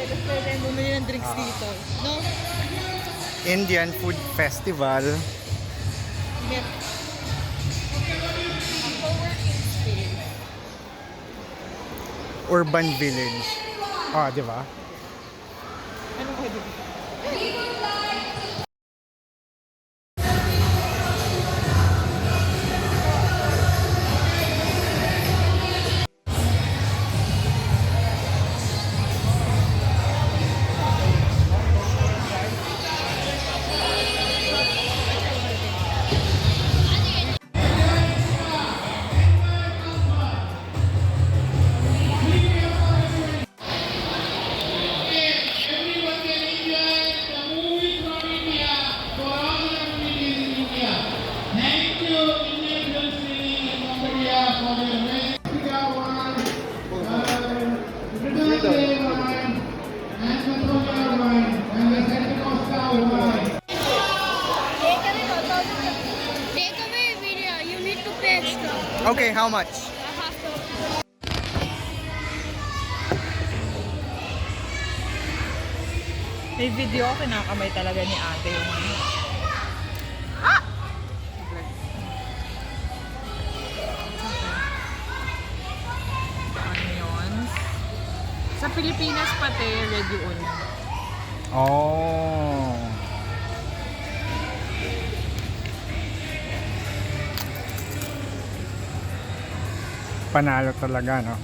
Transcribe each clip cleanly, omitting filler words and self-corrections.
Tapos pwede bumili ng drinks dito. No? Indian Food Festival. Yep. Co-working space. Urban Village. Ah, di ba? Ano pwede dito? Take away video. You need to pay extra. Okay, how much? May video ako, kinakamay talaga ni ate yung ano. Onions. Sa Pilipinas pati, ready onion. Oh. Panalo talaga, no?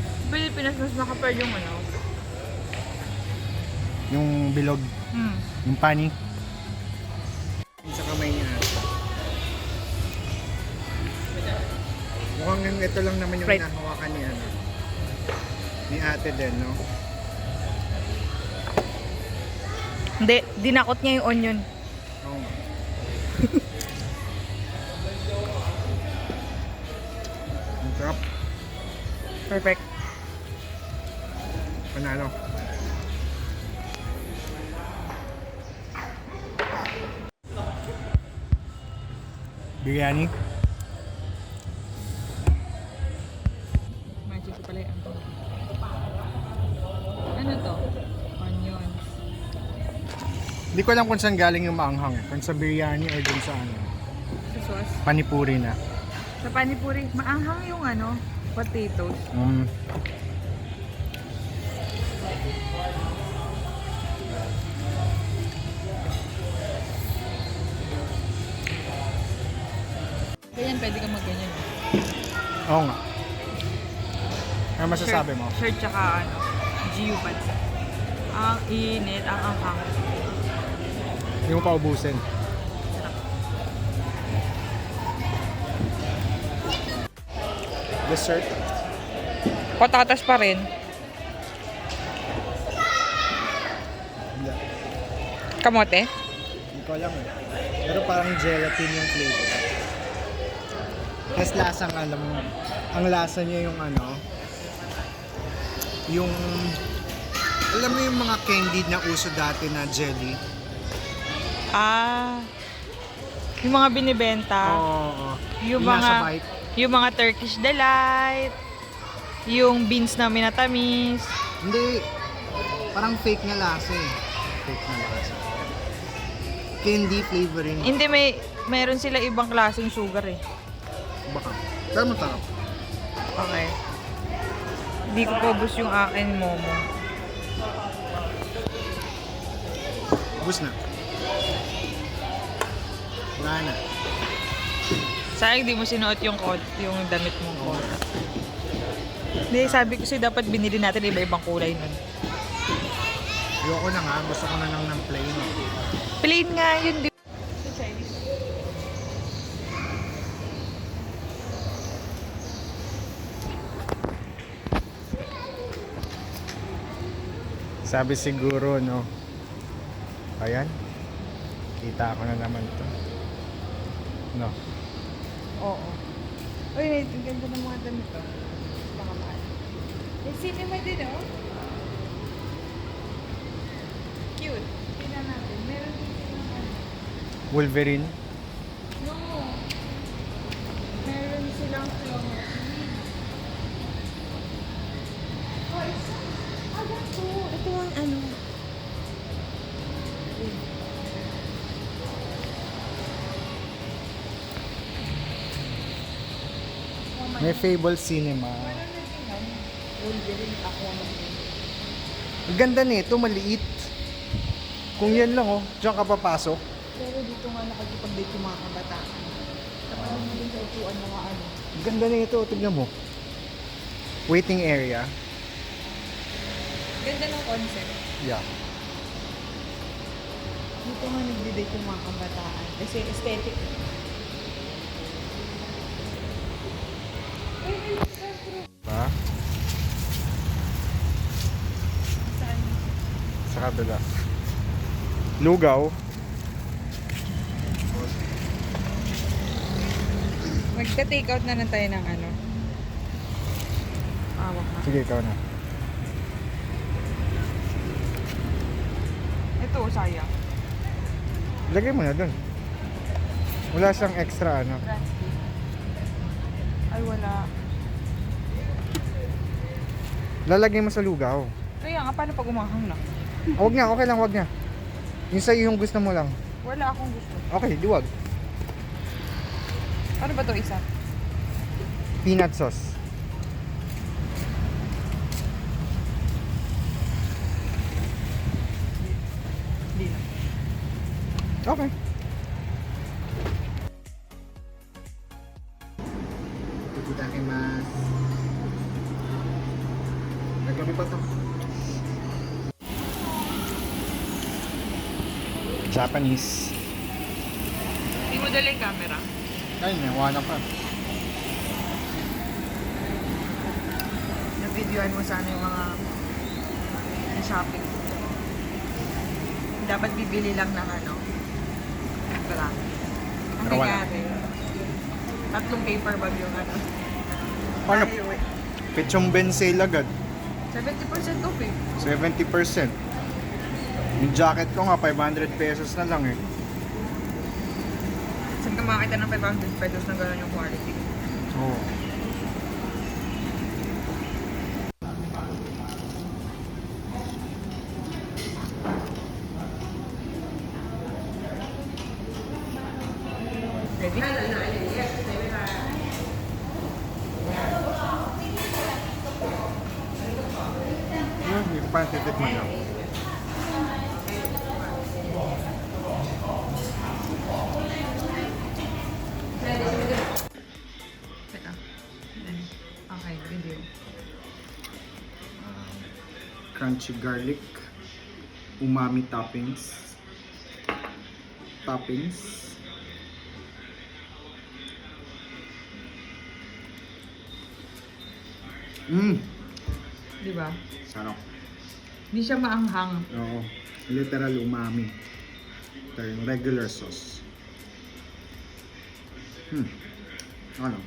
Sa Pilipinas, mas makapal yung ano. Yung bilog, Hmm. yung pani. Sa kamay niya. Mukhang ito lang naman yung Right. hinahawakan ni ano. Ni ate din, no? Hindi, dinakot niya yung onion. Oo nga. Ang sarap. Perfect. Panalo. Biryani. Magic ko pala yung ano to? Onions. Hindi ko alam kung saan galing yung maanghang. Kung sa biryani or dun sa ano. Sa sauce. Panipuri na. Sa panipuri, maanghang yung ano, potatoes. Ganyan, pwede ka mag-ganyan. Oo nga. Ano masasabi mo? Shirt tsaka ano, GU pads. Ang init, ang anghang. Hindi mo pa ubusin. Sarap. Dessert. Patatas pa rin. Hindi. Kamote. Hindi ko alam eh. Pero parang gelatin yung flavor. Tapos lasang alam mo. Ang lasa niya yung ano. Yung... Alam mo yung mga candy na uso dati na jelly? Ah. Yung mga binibenta. Oo. Yung nasa mga bite. yung mga Turkish delight. Yung beans na minatamis. Hindi. Parang fake na lasa eh. Fake na lasa. Candy flavoring. Hindi, meron sila ibang klaseng sugar eh. Baka. Pero masarap. Okay. Hindi ko paubos yung akin, Momo. Ubus na. Wala na. Sayang di mo sinuot yung yung damit mong kota. Hindi, sabi ko dapat binili natin iba-ibang kulay nun. Ayoko na nga. Gusto ko na lang ng plain. Plain nga yun, di Sabi siguro, no? Ayan. Kita ko na naman to. No? Oo. Uy, ang ganda ng mga damit to. Baka mahal. May cinema din, oh. Cute. Tingnan natin. Meron din silang ano. Wolverine. No. Meron silang flower. Ito ang ano. May Fable Cinema. Wolverine, Aquaman. Ang ganda nito, maliit. Kung yan lang oh, diyan ka papasok. Pero dito nga nakikipag-date yung mga kabataan. Tapos mo din sa upuan mga ano. Ang ganda nito, tignan mo. Waiting area. Ganda ng concept. Yeah. Dito nga nagdi-date yung mga kabataan. Kasi aesthetic. Diba? Sa kabila. Lugaw. Magka-take out na lang tayo ng ano. Awak na. Sige, ikaw na. Ito, sayang. Lagay mo na dun. Wala siyang extra ano. Ay, wala. Lalagay mo sa lugaw. Kaya nga, paano pag umahang na? Huwag niya, okay lang, huwag niya. Yung sa'yo yung gusto mo lang. Wala akong gusto. Okay, diwag. Ano ba to isa? Peanut sauce. Hindi na. Okay. Itadakimasu. Naglabi pa to. Japanese. Hindi mo dala yung camera. Ay, nawa na pa. Na-videoan mo sana yung mga shopping. Dapat bibili lang ng ano. Wala. Ang Pero wala. nangyari, 3 paper bag yung ano. Paano? Ayaw eh. Pitsong Ben sale agad. 70% off eh. 70%. Yung jacket ko nga, 500 pesos na lang eh. Saan ka makakita ng 500 pesos na gano'n yung quality? Oo. Ready? Hindi ko pa titikman lang. Teka. Okay, video. Crunchy garlic. Umami toppings. Di ba? Sarap. Hindi siya maanghang. Oo. Literal umami. Ito yung regular sauce. Ano?